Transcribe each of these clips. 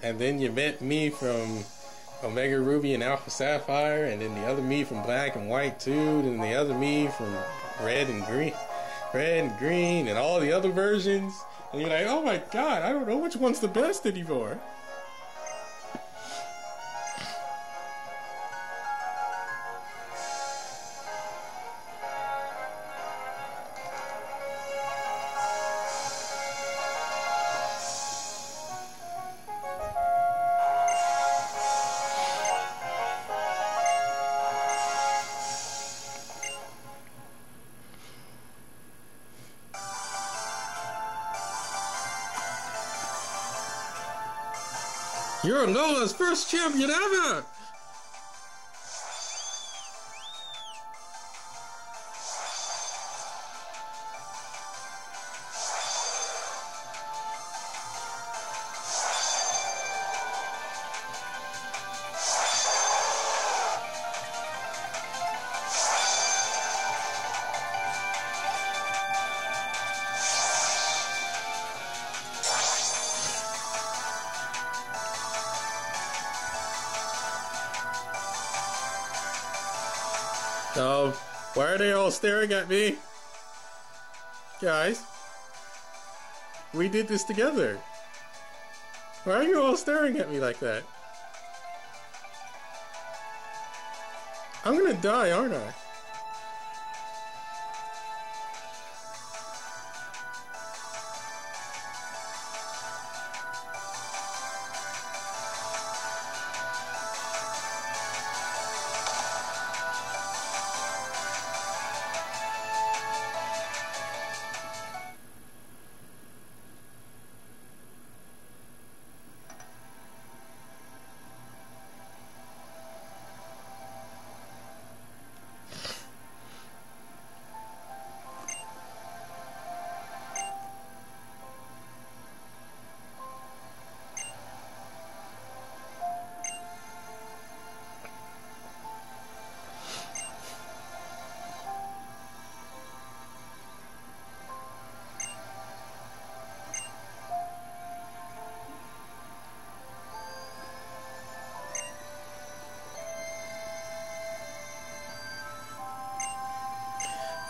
and then you met me from Omega Ruby and Alpha Sapphire, and then the other me from Black and White too, and the other me from Red and Green, and all the other versions. And you're like, oh my god, I don't know which one's the best anymore. You're Lola's first champion ever! Oh, why are they all staring at me? Guys, we did this together. Why are you all staring at me like that? I'm gonna die, aren't I?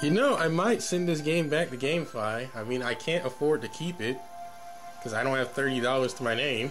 You know, I might send this game back to GameFi. I mean, I can't afford to keep it because I don't have $30 to my name.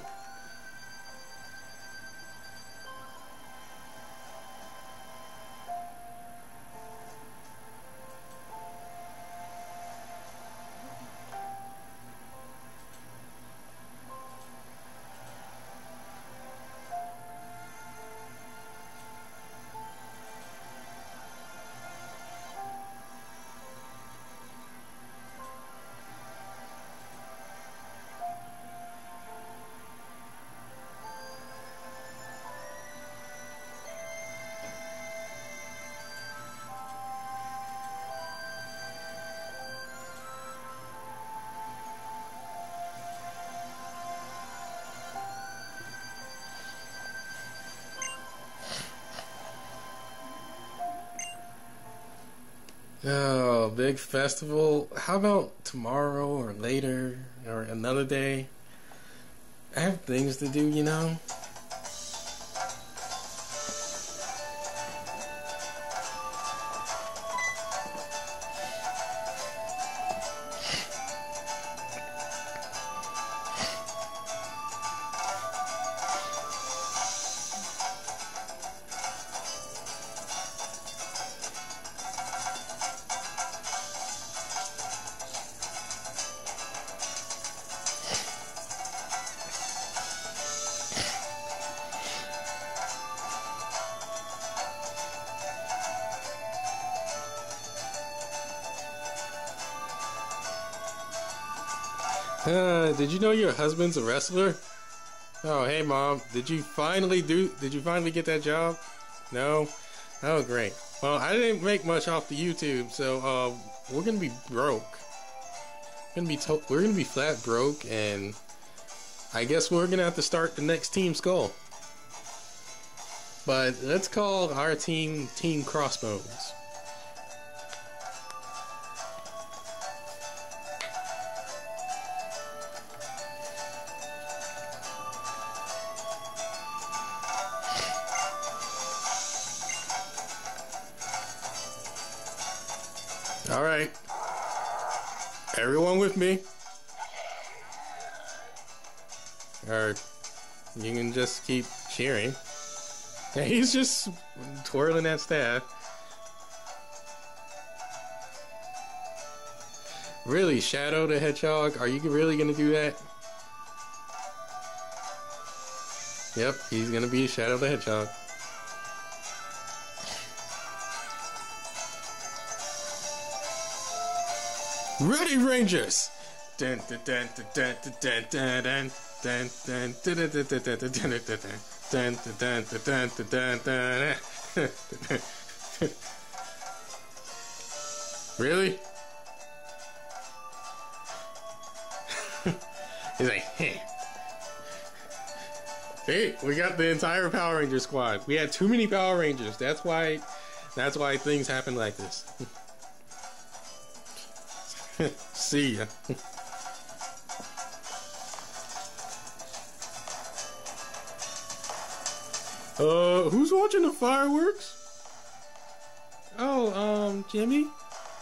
Oh, big festival. How about tomorrow or later or another day? I have things to do, you know? Did you know your husband's a wrestler? Oh, hey mom, did you finally get that job? No? Oh, great. Well, I didn't make much off the YouTube, so we're gonna be broke. We're gonna be flat broke, and I guess we're gonna have to start the next Team Skull. But let's call our team Team Crossbones. Alright. Everyone with me? Or you can just keep cheering. Yeah, he's just twirling that staff. Really, Shadow the Hedgehog? Are you really gonna do that? Yep, he's gonna be Shadow the Hedgehog. Ready, Rangers! Dun dun dun dun dun dun dun dun dun dun dun dun dun dun dun dun dun. Really? He's like, hey. Hey, we got the entire Power Ranger squad. We had too many Power Rangers. That's why things happen like this. See ya. Who's watching the fireworks? Oh, Jimmy?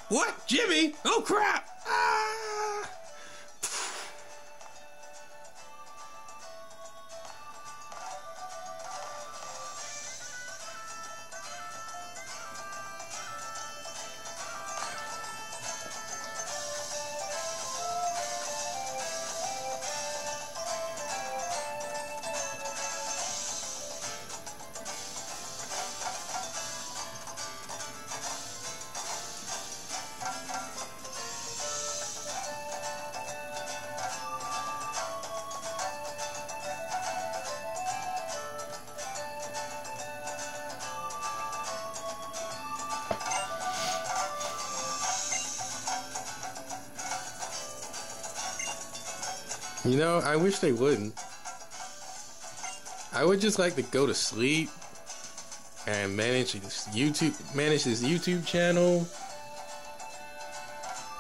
What? Jimmy? Oh, crap! Ah! You know, I wish they wouldn't. I would just like to go to sleep and manage this YouTube channel.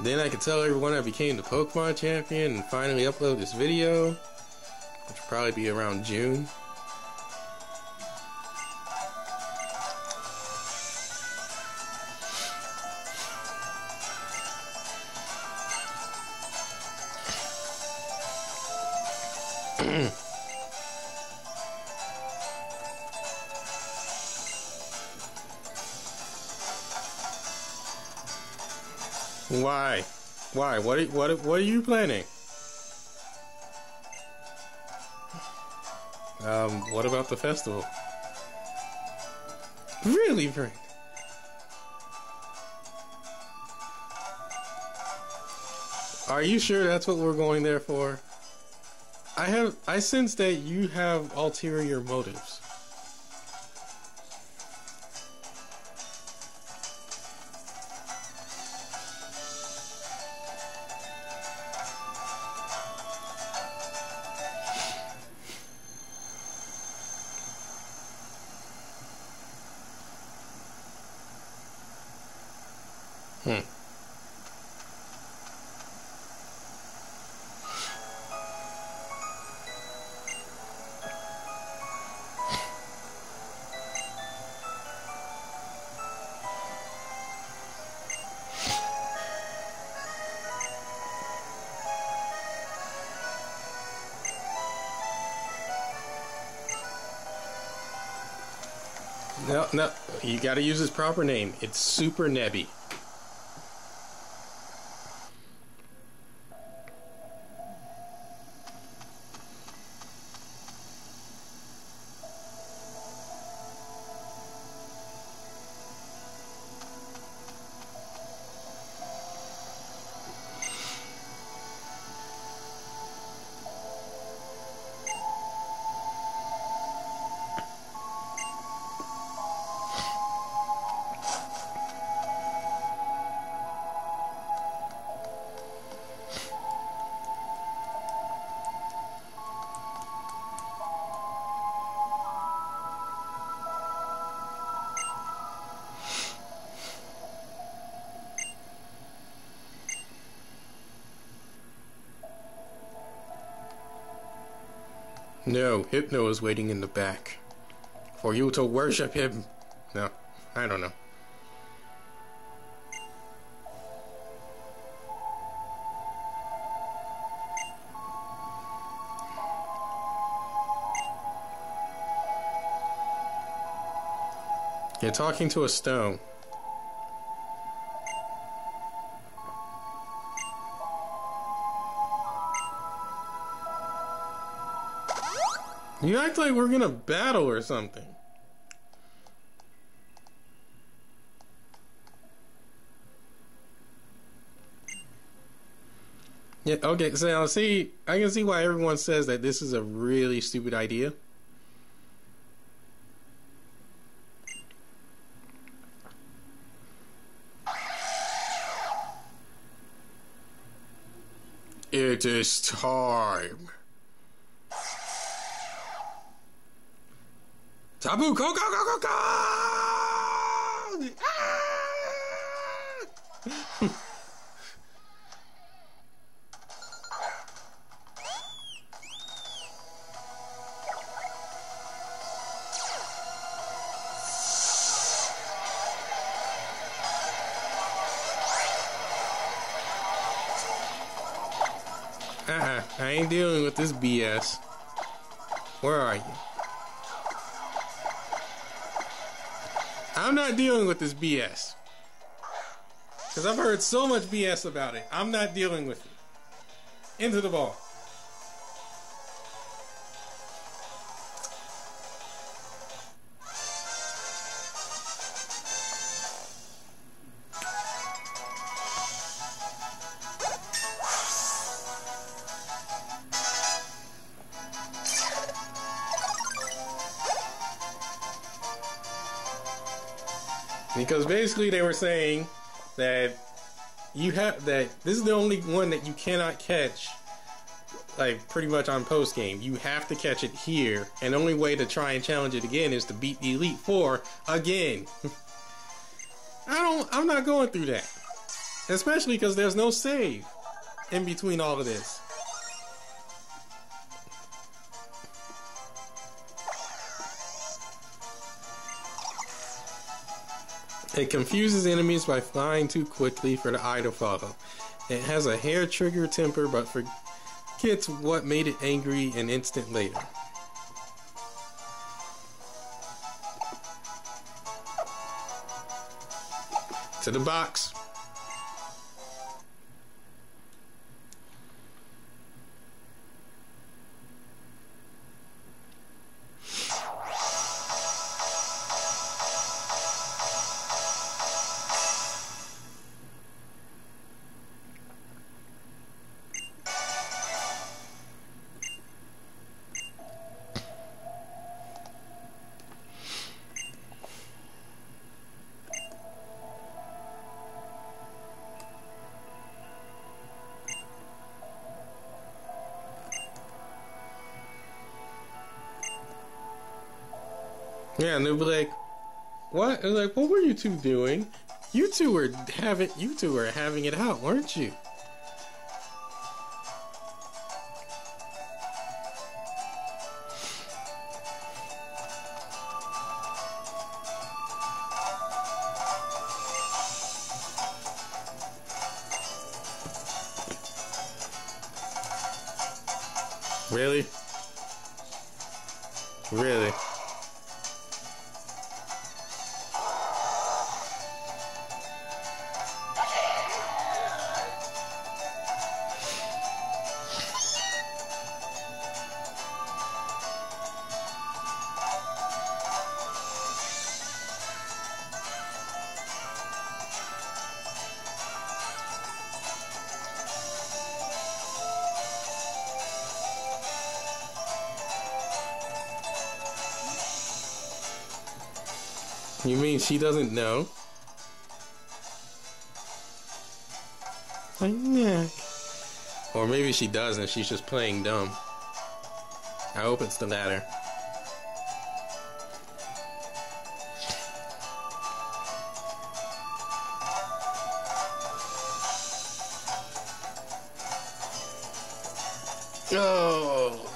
Then I could tell everyone I became the Pokemon champion and finally upload this video, which will probably be around June. Why? Why? What are you planning? What about the festival? Really, Frank? Are you sure that's what we're going there for? I sense that you have ulterior motives. No, you gotta use his proper name. It's Super Nebby. No, Hypno is waiting in the back for you to worship him. No, I don't know. You're talking to a stone. You act like we're gonna battle or something. Yeah, okay, so now see, I can see why everyone says that this is a really stupid idea. It is time. Tapu, go, go, go, go, go! Ah! I ain't dealing with this BS. Where are you? I'm not dealing with this BS. Because I've heard so much BS about it. I'm not dealing with it. Into the ball. Because basically they were saying that this is the only one that you cannot catch, like pretty much on post game. You have to catch it here, and the only way to try and challenge it again is to beat the Elite Four again. I'm not going through that, especially because there's no save in between all of this. It confuses enemies by flying too quickly for the eye to follow. It has a hair-trigger temper but forgets what made it angry an instant later. To the box. Yeah, and they'll be like, "What?" And like, "What were you two doing? You two were having it out, weren't you?" Really? Really? You mean she doesn't know? Yeah. Or maybe she does and she's just playing dumb. I hope it's the latter. Oh,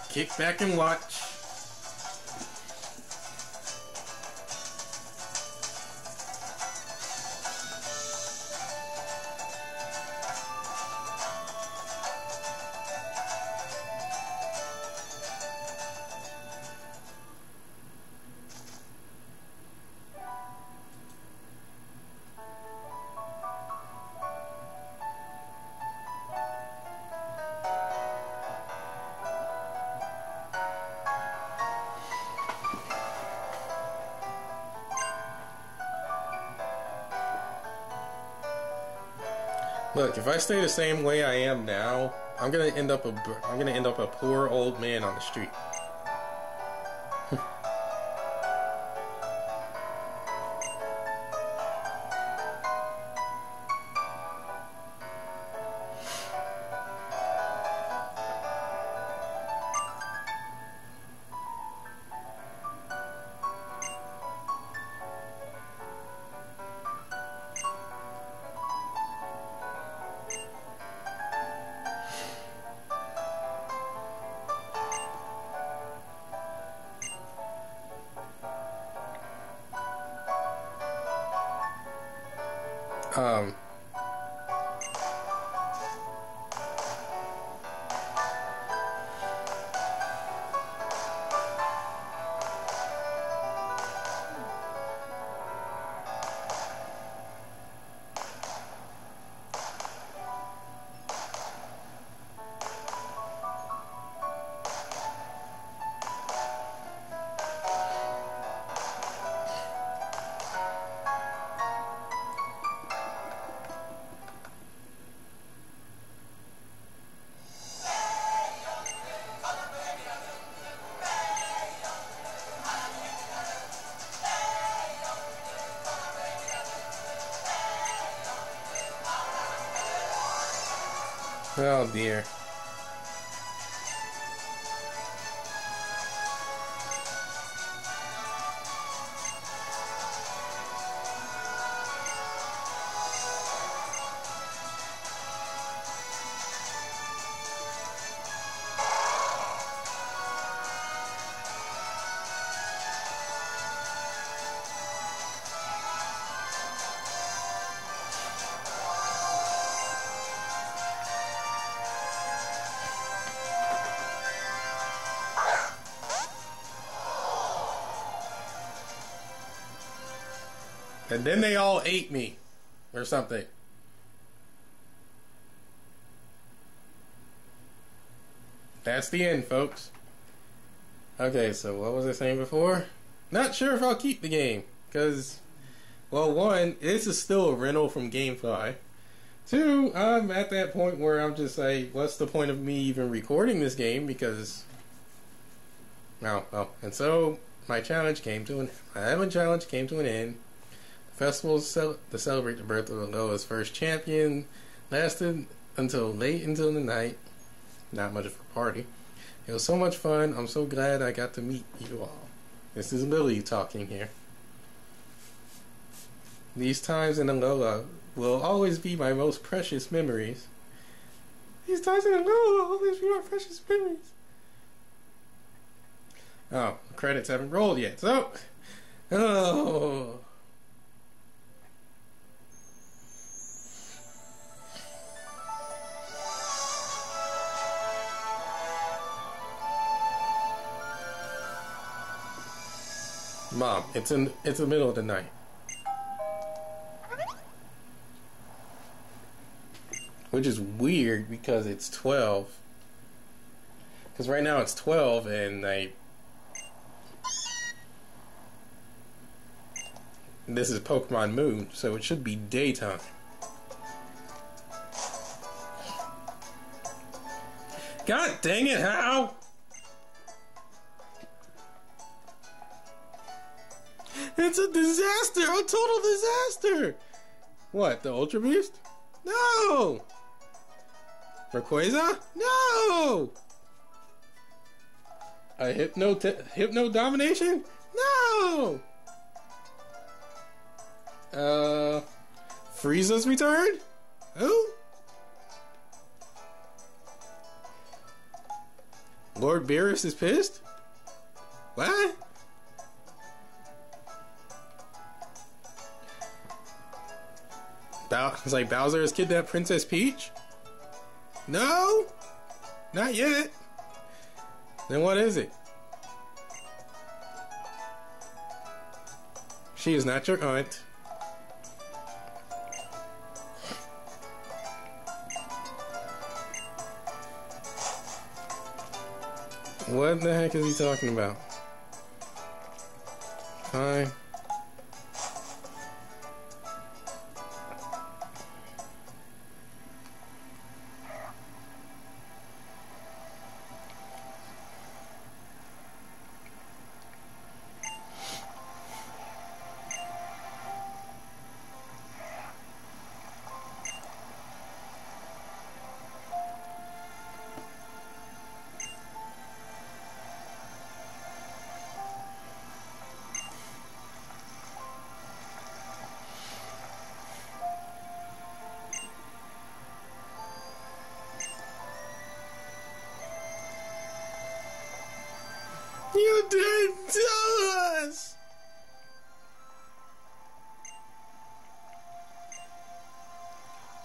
kick back and watch. Look, if I stay the same way I am now, I'm gonna end up a poor old man on the street. Um, oh dear. And then they all ate me, or something. That's the end, folks. Okay, so what was I saying before? Not sure if I'll keep the game, because, well, one, this is still a rental from GameFly. Two, I'm at that point where I'm just like, what's the point of me even recording this game, because, well, and so my challenge came to an, my island challenge came to an end. Festival to celebrate the birth of the Aloha's first champion lasted until late into the night. Not much of a party. It was so much fun. I'm so glad I got to meet you all. This is Billy talking here. These times in Aloha will always be my most precious memories. These times in Aloha will always be my precious memories. Oh, the credits haven't rolled yet. So, oh. Mom, it's the middle of the night. Which is weird because it's 12. Because right now it's 12 and this is Pokemon Moon, so it should be daytime. God dang it, how? It's a disaster! A total disaster! What, the Ultra Beast? No! Rayquaza? No! A Hypno Domination? No! Frieza's return? Who? Lord Beerus is pissed? What? It's like Bowser has kidnapped Princess Peach? No? Not yet. Then what is it? She is not your aunt. What the heck is he talking about? Fine.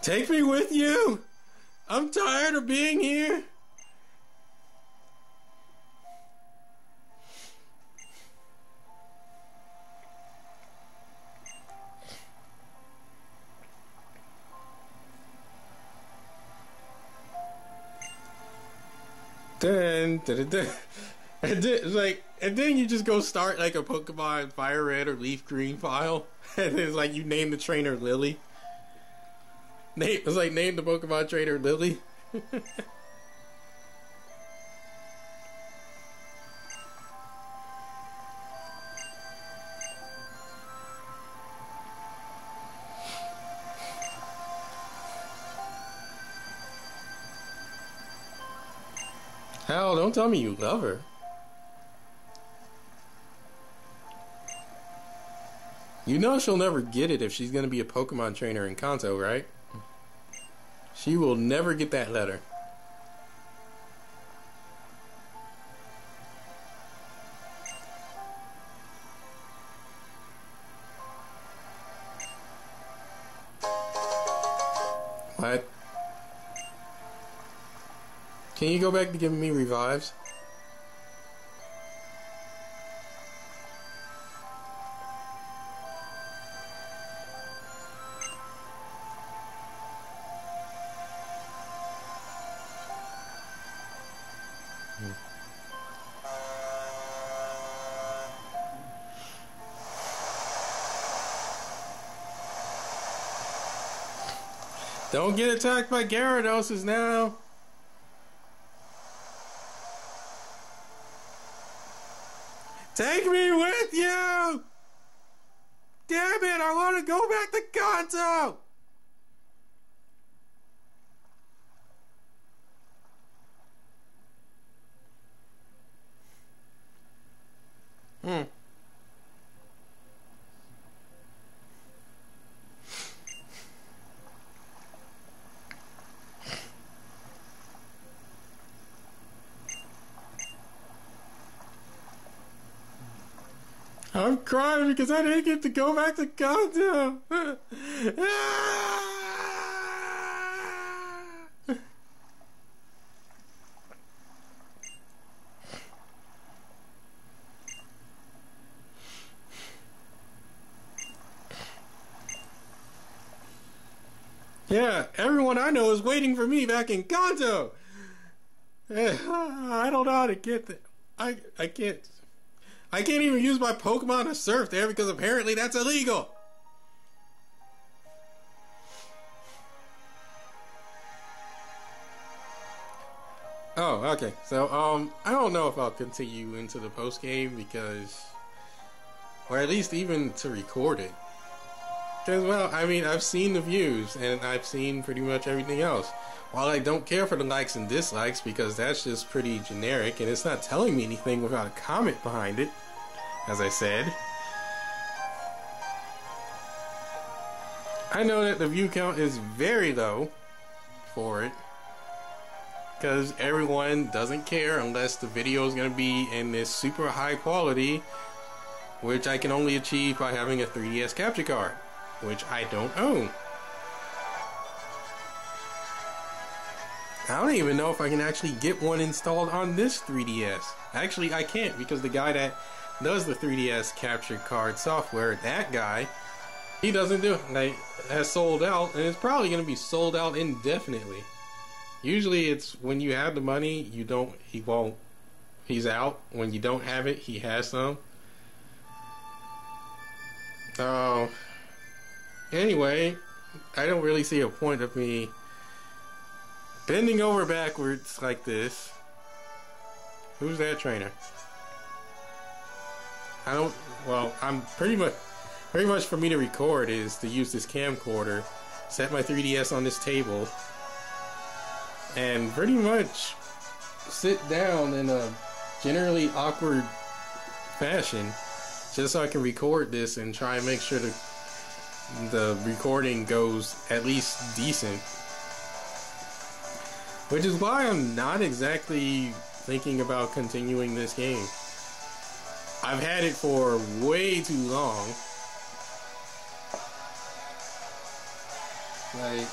Take me with you! I'm tired of being here! And then you just go start like a Pokemon Fire Red or Leaf Green file, and it's like you name the trainer Lily. It's like name the Pokemon trainer Lily. Hell, don't tell me you love her. You know she'll never get it if she's gonna be a Pokemon trainer in Kanto, right? She will never get that letter. What? Can you go back to giving me revives? Don't get attacked by Gyarados now. Take me with you! Damn it, I want to go back to Kanto! I'm crying because I didn't get to go back to Kanto. Yeah, everyone I know is waiting for me back in Kanto. I don't know how to get there. I can't even use my Pokemon to surf there because apparently that's illegal. Oh, okay. So, I don't know if I'll continue into the post game because, or at least even to record it. Because, well, I mean, I've seen the views and I've seen pretty much everything else. While I don't care for the likes and dislikes because that's just pretty generic and it's not telling me anything without a comment behind it, as I said. I know that the view count is very low for it because everyone doesn't care unless the video is going to be in this super high quality, which I can only achieve by having a 3DS capture card, which I don't own. I don't even know if I can actually get one installed on this 3DS. Actually, I can't because the guy that does the 3DS capture card software, that guy, he doesn't do it. Like, has sold out, and it's probably going to be sold out indefinitely. Usually it's when you have the money, he won't, he's out. When you don't have it, he has some. So, anyway, I don't really see a point of me bending over backwards like this. Who's that trainer? I'm pretty much for me to record is to use this camcorder, set my 3DS on this table, and pretty much sit down in a generally awkward fashion just so I can record this and try and make sure the recording goes at least decent. Which is why I'm not exactly thinking about continuing this game. I've had it for way too long. Like,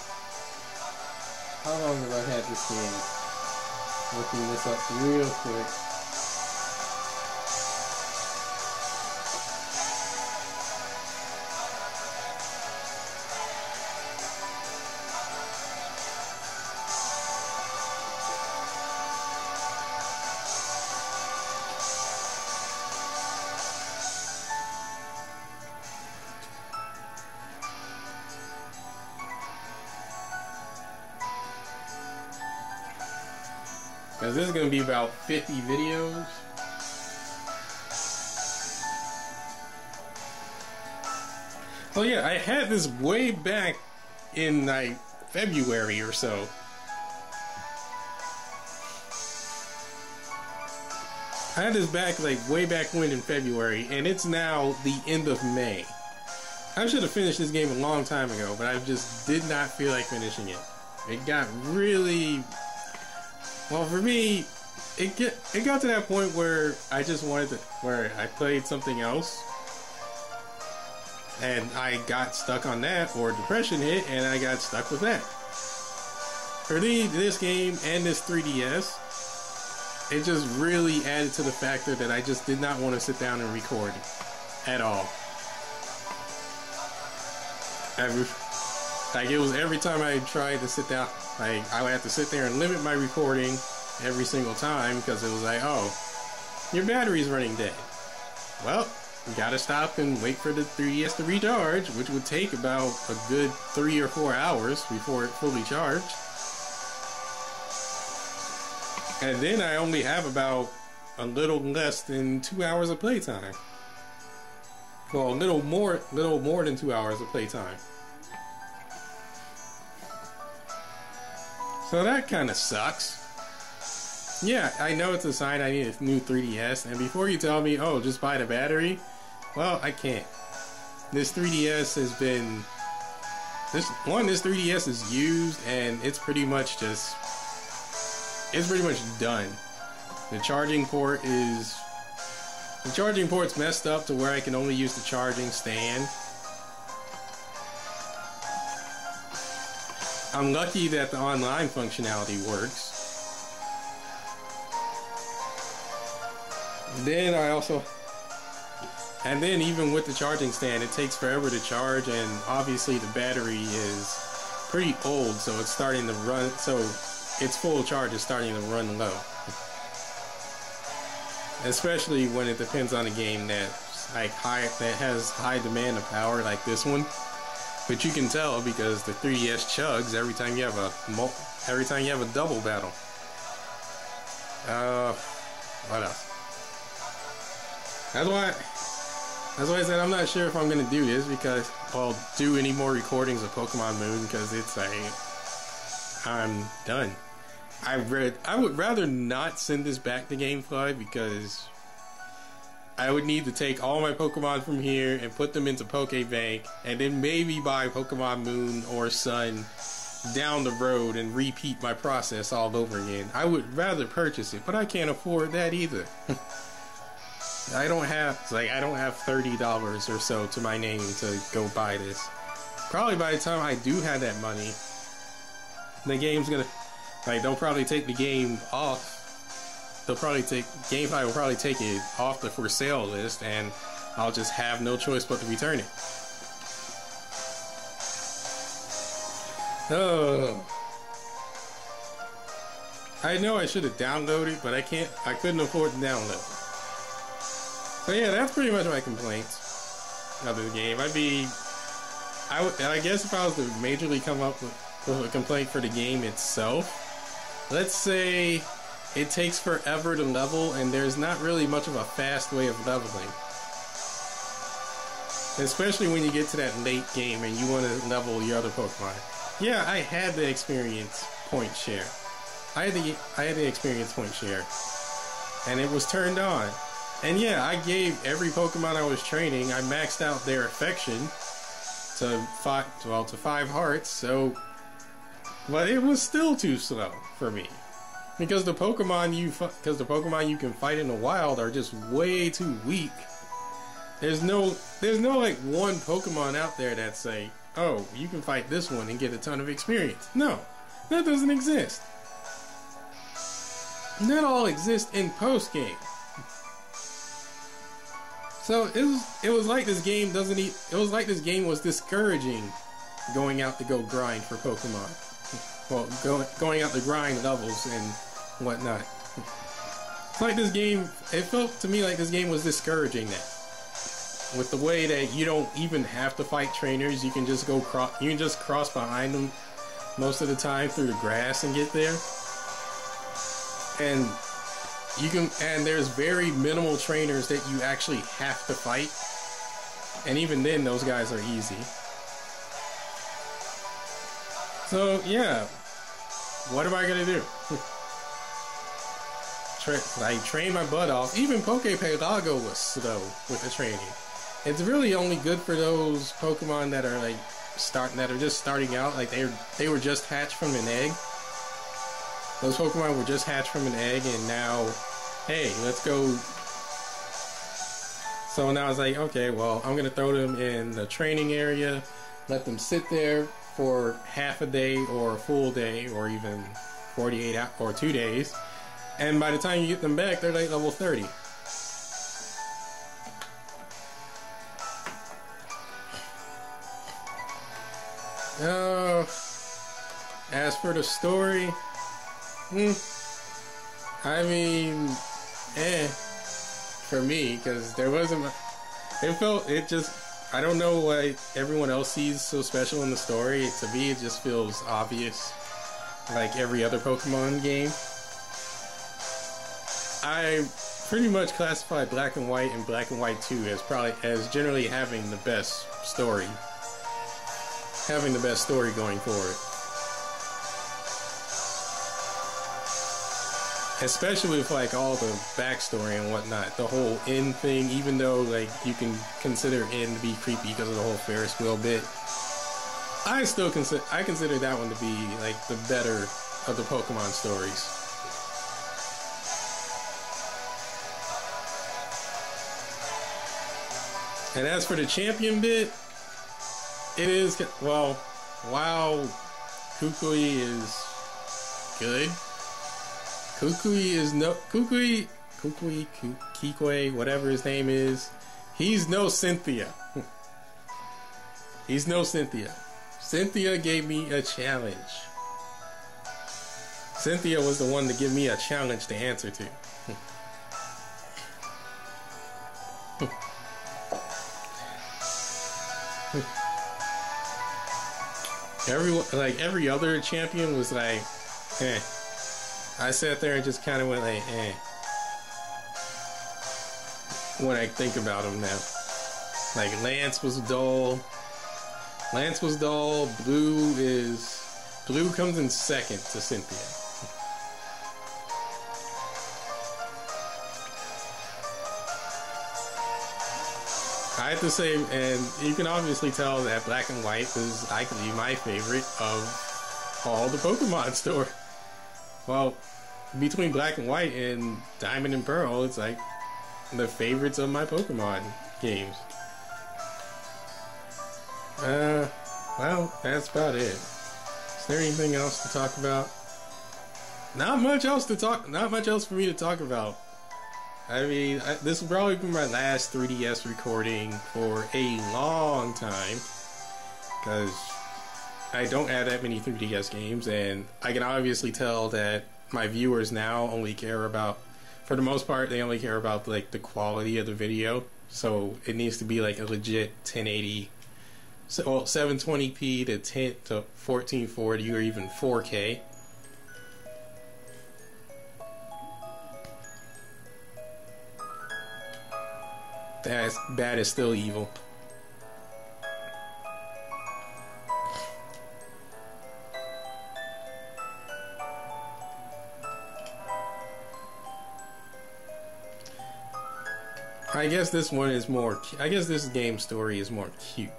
How long have I had this game? Looking this up real quick. Because this is going to be about 50 videos. So yeah, I had this way back in like February or so. I had this back like way back when in February, and it's now the end of May. I should have finished this game a long time ago, but I just did not feel like finishing it. It got really... Well, for me, it got to that point where I just wanted to, where I played something else, and I got stuck on that, or depression hit, and I got stuck with that. For me, this game and this 3DS, it just really added to the factor that I just did not want to sit down and record at all. Like, it was every time I tried to sit down, like, I would have to sit there and limit my recording every single time because it was like, oh, your battery's running dead. Well, you gotta stop and wait for the 3DS to recharge, which would take about a good 3 or 4 hours before it fully charged. And then I only have about a little less than 2 hours of playtime. Well, a little more than 2 hours of playtime. So that kind of sucks. Yeah, I know it's a sign I need a new 3DS, and before you tell me, oh, just buy the battery, well, I can't. This 3DS has been... This 3DS is used, and it's pretty much just... It's pretty much done. The charging port is... The charging port's messed up to where I can only use the charging stand. I'm lucky that the online functionality works. Then I also... And then even with the charging stand, it takes forever to charge, and obviously the battery is pretty old, so it's starting to run... So its full charge is starting to run low. Especially when it depends on a game that's like that has high demand of power, like this one. But you can tell because the 3DS chugs every time you have a double battle. What else? That's why I said I'm not sure if I'm gonna do this, because I'll do any more recordings of Pokemon Moon, because it's like I'm done. I would rather not send this back to GameFly, because I would need to take all my Pokemon from here and put them into Pokebank, and then maybe buy Pokemon Moon or Sun down the road and repeat my process all over again. I would rather purchase it, but I can't afford that either. I don't have $30 or so to my name to go buy this. Probably by the time I do have that money, the game's gonna, like, they'll probably take the game off. GameFly will probably take it off the for sale list, and I'll just have no choice but to return it. Oh. I know I should have downloaded, but I couldn't afford to download. So yeah, that's pretty much my complaints of the game. I guess if I was to majorly come up with a complaint for the game itself, let's say it takes forever to level, and there's not really much of a fast way of leveling. Especially when you get to that late game and you want to level your other Pokemon. Yeah, I had the experience point share. I had the experience point share, and it was turned on. And yeah, I gave every Pokemon I was training, I maxed out their affection to 5 hearts, so... But it was still too slow for me. Because the Pokemon you can fight in the wild are just way too weak. There's no like one Pokemon out there that's like, oh, you can fight this one and get a ton of experience. No. That doesn't exist. That all exists in post game. So it was like this game it was like this game was discouraging going out to go grind for Pokemon. Well, going out to grind levels and whatnot. It's like this game, it felt to me like this game was discouraging that. With the way that you don't even have to fight trainers, you can just cross behind them most of the time through the grass and get there. And there's very minimal trainers that you actually have to fight. And even then, those guys are easy. So, yeah. What am I gonna do? I trained my butt off. Even Poképelago was slow with the training. It's really only good for those Pokemon that are just starting out. Like they were just hatched from an egg. Those Pokemon were just hatched from an egg, and now, hey, let's go. So now I was like, okay, well, I'm gonna throw them in the training area, let them sit there for half a day or a full day or even 48 hours or 2 days, and by the time you get them back, they're like level 30. As for the story, I mean, for me, because there wasn't, I don't know why everyone else sees so special in the story. To me, it just feels obvious, like every other Pokemon game. I pretty much classify Black and White and Black and White 2 as generally having the best story. Having the best story going forward. Especially with like all the backstory and whatnot. The whole N thing, even though like you can consider N to be creepy because of the whole Ferris wheel bit, I consider that one to be like the better of the Pokemon stories. And as for the champion bit, it is, well, wow, Kukui is good. Kikwe, whatever his name is, he's no Cynthia. He's no Cynthia. Cynthia gave me a challenge. Cynthia was the one to give me a challenge to answer to. Every other champion was like, eh. I sat there and just kind of went like, eh. When I think about him now. Like, Lance was dull. Blue comes in second to Cynthia. I have to say, and you can obviously tell that Black and White was likely my favorite of all the Pokemon story. Well, between Black and White and Diamond and Pearl, it's like the favorites of my Pokemon games. Well, that's about it. Is there anything else to talk about? Not much else for me to talk about. I mean, this will probably be my last 3DS recording for a long time, because I don't have that many 3DS games, and I can obviously tell that my viewers now only care about, for the most part, they only care about like the quality of the video. So it needs to be like a legit 1080, well, 720p to 1440 or even 4K. That is still evil. I guess this one is more, I guess this game story is more cute.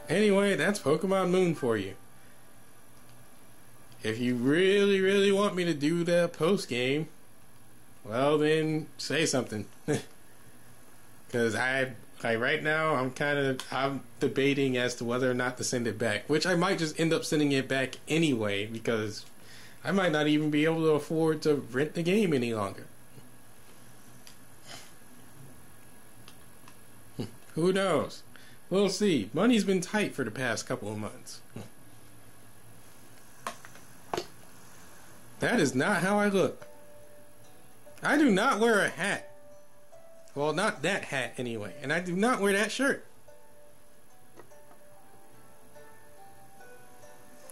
Anyway, that's Pokemon Moon for you. if you really, really want me to do the post game, well then say something. Because right now I'm debating as to whether or not to send it back, which I might just end up sending it back anyway because I might not even be able to afford to rent the game any longer. Who knows? We'll see. Money's been tight for the past couple of months. That is not how I look. I do not wear a hat. Well, not that hat anyway. And I do not wear that shirt.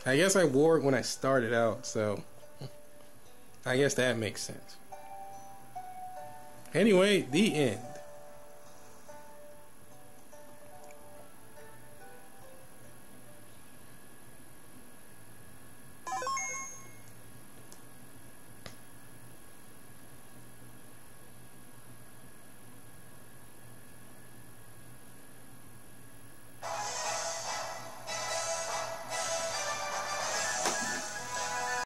I guess I wore it when I started out, so I guess that makes sense. Anyway, the end.